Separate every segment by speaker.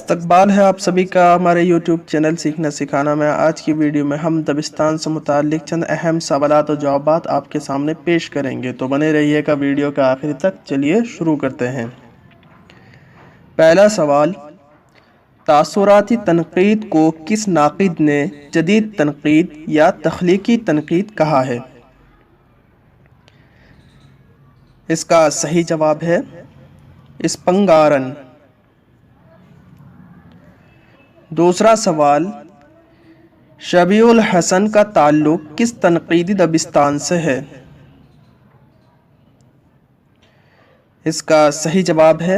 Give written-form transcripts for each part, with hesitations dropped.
Speaker 1: استقبال ہے آپ سبھی کا ہمارے یوٹیوب چینل سیکھنا سکھانا میں۔ آج کی ویڈیو میں ہم دبستان سے متعلق چند اہم سوالات و جوابات آپ کے سامنے پیش کریں گے، تو بنے رہیے گا ویڈیو کا آخر تک۔ چلیے شروع کرتے ہیں۔ پہلا سوال، تاثراتی تنقید کو کس ناقد نے جدید تنقید یا تخلیقی تنقید کہا ہے؟ اس کا صحیح جواب ہے اسپنگارن۔ دوسرا سوال، شبیہ الحسن کا تعلق کس تنقیدی دبستان سے ہے؟ اس کا صحیح جواب ہے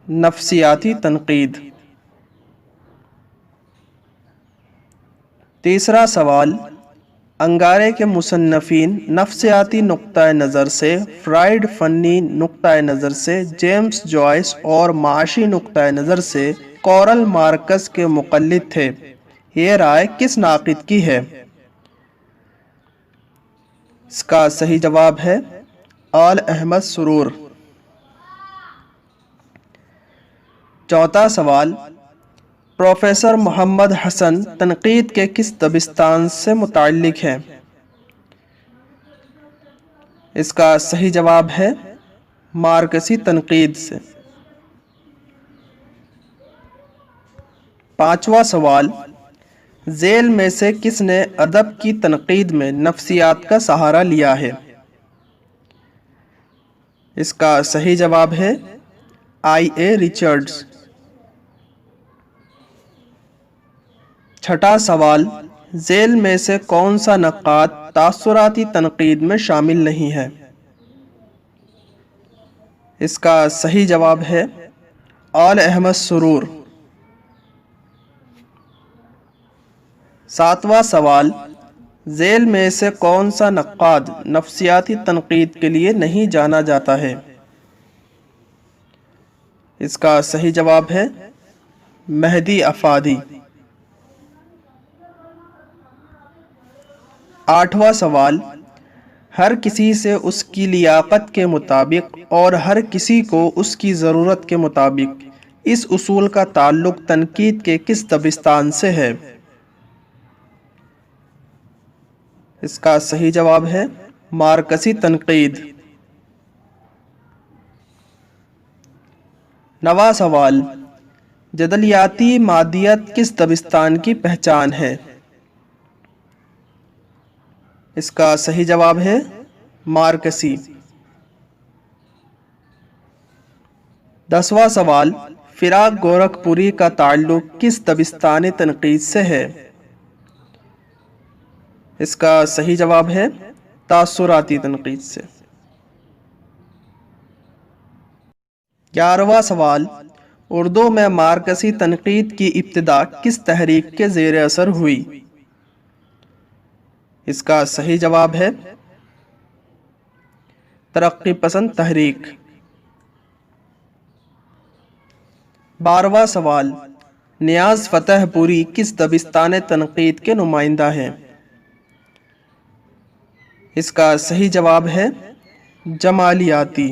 Speaker 1: نفسیاتی تنقید۔ تیسرا سوال، انگارے کے مصنفین نفسیاتی نقطہ نظر سے، فرائیڈ فنی نقطہ نظر سے، جیمز جوائس اور معاشی نقطہ نظر سے کارل مارکس کے مقلد تھے، یہ رائے کس ناقد کی ہے؟ اس کا صحیح جواب ہے آل احمد سرور۔ چوتھا سوال، پروفیسر محمد حسن تنقید کے کس دبستان سے متعلق ہیں؟ اس کا صحیح جواب ہے مارکسی تنقید سے۔ پانچواں سوال، ذیل میں سے کس نے ادب کی تنقید میں نفسیات کا سہارا لیا ہے؟ اس کا صحیح جواب ہے آئی اے ریچرڈز۔ چھٹا سوال، ذیل میں سے کون سا نقاد تاثراتی تنقید میں شامل نہیں ہے؟ اس کا صحیح جواب ہے آل احمد سرور۔ ساتواں سوال، ذیل میں سے کون سا نقاد نفسیاتی تنقید کے لیے نہیں جانا جاتا ہے؟ اس کا صحیح جواب ہے مہدی افادی۔ آٹھواں سوال، ہر کسی سے اس کی لیاقت کے مطابق اور ہر کسی کو اس کی ضرورت کے مطابق، اس اصول کا تعلق تنقید کے کس دبستان سے ہے؟ اس کا صحیح جواب ہے مارکسی تنقید۔ نواں سوال، جدلیاتی مادیت کس دبستان کی پہچان ہے؟ اس کا صحیح جواب ہے مارکسی۔ 10واں سوال، فراق گورکھپوری کا تعلق کس دبستان تنقید سے ہے؟ اس کا صحیح جواب ہے تاثراتی تنقید سے۔ 11واں سوال، اردو میں مارکسی تنقید کی ابتدا کس تحریک کے زیر اثر ہوئی؟ اس کا صحیح جواب ہے ترقی پسند تحریک۔ 12واں سوال، نیاز فتح پوری کس دبستان تنقید کے نمائندہ ہیں؟ اس کا صحیح جواب ہے جمالیاتی۔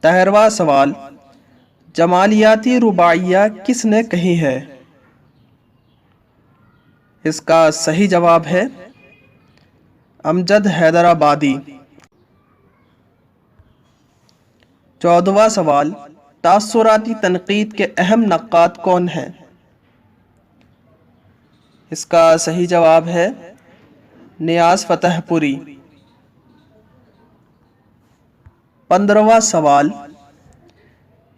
Speaker 1: 13واں سوال، جمالیاتی رباعیہ کس نے کہی ہے؟ اس کا صحیح جواب ہے امجد حیدرآبادی۔ 14واں سوال، تاثراتی تنقید کے اہم نقاد کون ہیں؟ اس کا صحیح جواب ہے نیاز فتح پوری۔ 15واں سوال،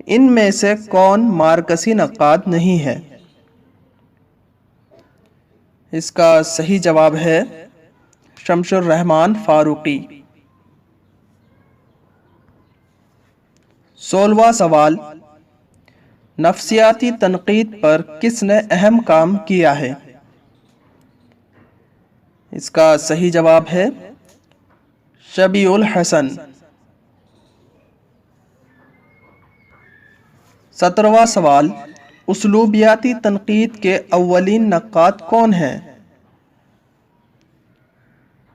Speaker 1: ان میں سے کون مارکسی نقاد نہیں ہے؟ اس کا صحیح جواب ہے شمس الرحمن فاروقی۔ 16واں سوال، نفسیاتی تنقید پر کس نے اہم کام کیا ہے؟ اس کا صحیح جواب ہے شبیہ الحسن۔ 17واں سوال، اسلوبیاتی تنقید کے اولین نقاد کون ہیں؟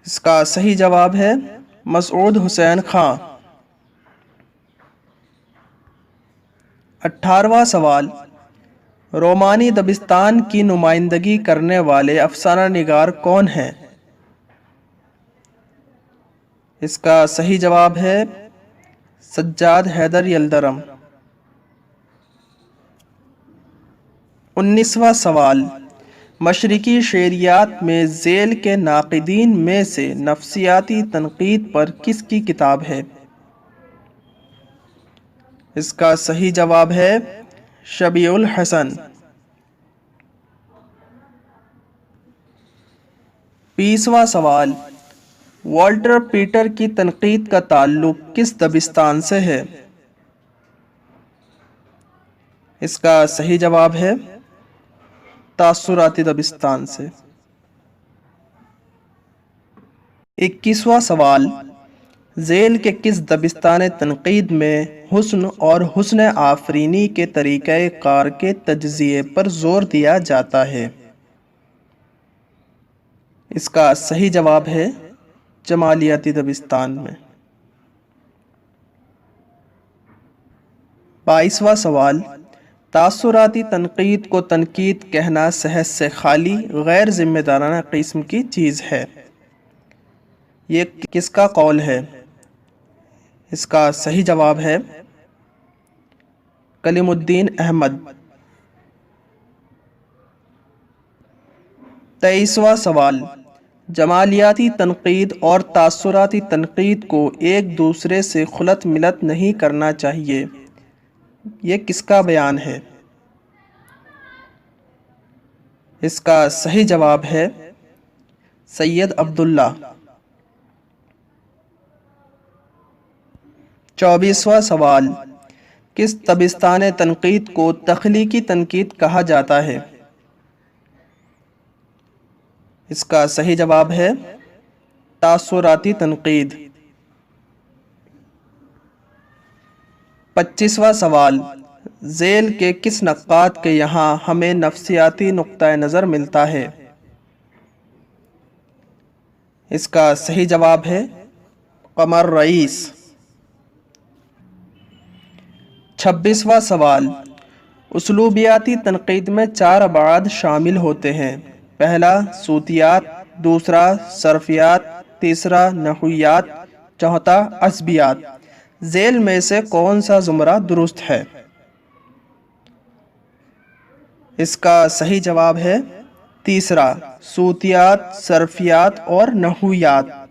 Speaker 1: اس کا صحیح جواب ہے مسعود حسین خان۔ 18वां सवाल, रोमानी दबिस्तान की नुमाइंदगी करने वाले अफसाना निगार कौन हैं? इसका सही जवाब है सज्जाद हैदर यल्दरम। 19वां सवाल, मशरिकी शेरियात में ज़ेल के नाक़िदीन में से नफ्सियाती तनक़ीद पर किसकी किताब है? इसका सही जवाब है शबीउल हसन। 20वां सवाल, वॉल्टर पीटर की तनक़ीद का ताल्लुक किस दबिस्तान से है? इसका सही जवाब है तासुराती दबिस्तान से। 21वां सवाल, ज़ेल के किस दबिस्तान तनक़ीद में हुस्न और हुस्न आफरीनी के तरीक़े कार के तज्ज़िये पर ज़ोर दिया जाता है? इसका सही जवाब है जमालियाती दबिस्तान में। 22वां सवाल, तासुराती तनक़ीद को तनक़ीद कहना सहज से खाली गैर ज़िम्मेदाराना किस्म की चीज़ है, ये किसका कौल है? इसका सही जवाब है कलीमुद्दीन अहमद। 23वां सवाल, जमालियाती तनक़ीद और तासुराती तनक़ीद को एक दूसरे से खुलत मिलत नहीं करना चाहिए, ये किसका बयान है? इसका सही जवाब है सैयद अब्दुल्ला। 24वां सवाल, किस दबिस्तान तनक़ीद को तख्लीकी तनक़ीद कहा जाता है? इसका सही जवाब है तासुराती तनक़ीद। 25वां सवाल, ज़ेल के किस नक्काद के यहाँ हमें नफ्सियाती नुक्ता नज़र मिलता है? इसका सही जवाब है कमर रईस। 26वां सवाल, उसलूबियाती तनक़ीद में 4 अबाद शामिल होते हैं। पहला सूतियात, दूसरा सरफियात, तीसरा नहवियात, चौथा असबियात। ज़ेल में से कौन सा ज़ुमरा दुरुस्त है? इसका सही जवाब है तीसरा, सूतियात, सरफियात और नहवियात।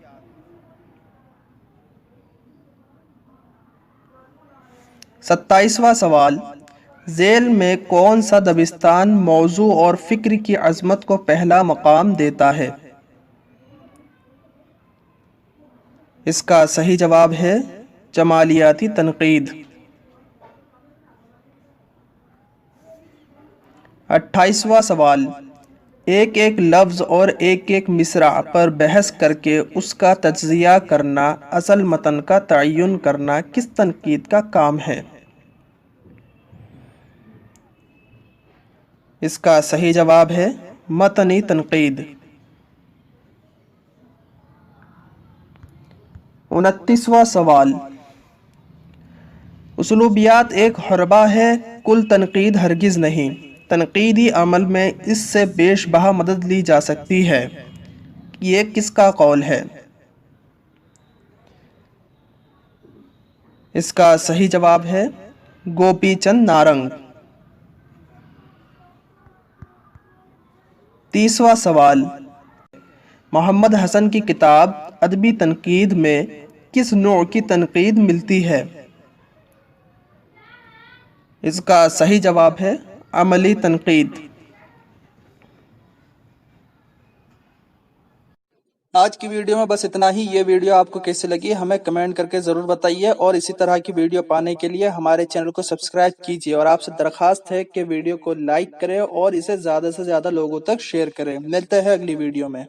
Speaker 1: 27वां सवाल, ज़ेल में कौन सा दबिस्तान मौजू और फ़िक्र की अज़मत को पहला मकाम देता है? इसका सही जवाब है जमालियाती तनक़ीद। 28वां सवाल, एक एक लफ्ज़ और एक एक मिसरा पर बहस करके उसका तज्ज़िया करना, असल मतन का तय्युन करना किस तनक़ीद का काम है? इसका सही जवाब है मतनी तनक़ीद। 29वां सवाल, उसलूबियात एक हरबा है, कुल तनक़ीद हरगिज़ नहीं। तनक़ीदी अमल में इससे बेशबहा मदद ली जा सकती है, ये किसका कौल है? इसका सही जवाब है गोपी चंद नारंग। 30वां सवाल, मोहम्मद हसन की किताब अदबी तनक़ीद में किस नौ की तनक़ीद मिलती है? इसका सही जवाब है अमली तनक़ीद। आज की वीडियो में बस इतना ही। ये वीडियो आपको कैसी लगी हमें कमेंट करके ज़रूर बताइए, और इसी तरह की वीडियो पाने के लिए हमारे चैनल को सब्सक्राइब कीजिए, और आपसे दरख्वास्त है कि वीडियो को लाइक करें और इसे ज़्यादा से ज़्यादा लोगों तक शेयर करें। मिलते हैं अगली वीडियो में।